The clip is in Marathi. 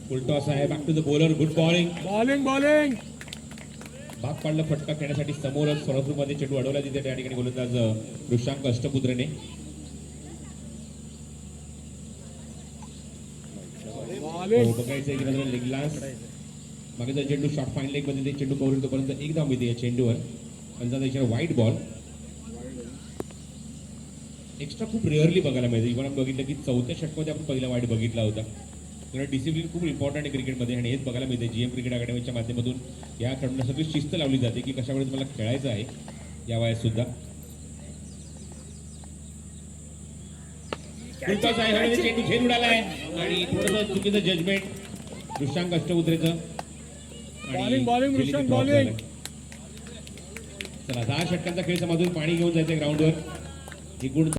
फुलटॉस आहे. Back to the bowler. Good bowling. Bowling भाग पाडला फटका खेळण्यासाठी समोरच सोलापूरमध्ये चेंडू अडवला तिथे त्या ठिकाणी गोलंदाज ऋषांक अष्टपुत्रेने. बघायचं की लेग ग्लास मागेचा चेंडू शॉर्ट फाईन लेग मध्ये चेंडू कव्हर तोपर्यंत एक धाव मिळते या चेंडूवर. पंचाचा इशारा वाईट बॉल. एक्स्ट्रा खूप रेअरली बघायला मिळते. इव्हन आपण बघितलं की चौथ्या षटकामध्ये आपण पहिला वाईट बघितला होता. कारण डिसिप्लिन खूप इम्पॉर्टंट आहे क्रिकेटमध्ये आणि हेच बघायला मिळते. जीएम क्रिकेट अकॅडमीच्या माध्यमातून या खेळाडूंना सगळी शिस्त लावली जाते की कशा वेळेस मला खेळायचं आहे या वयात सुद्धा. चेंडू झेल उडाला आहे आणि थोडंसं चुकीचं जजमेंट ऋषांक अष्टपुत्रेचं. बॉलिंग चला 10 षटकांचा खेळ समाजून पाणी घेऊन जायचं ग्राउंडवर. ही गुण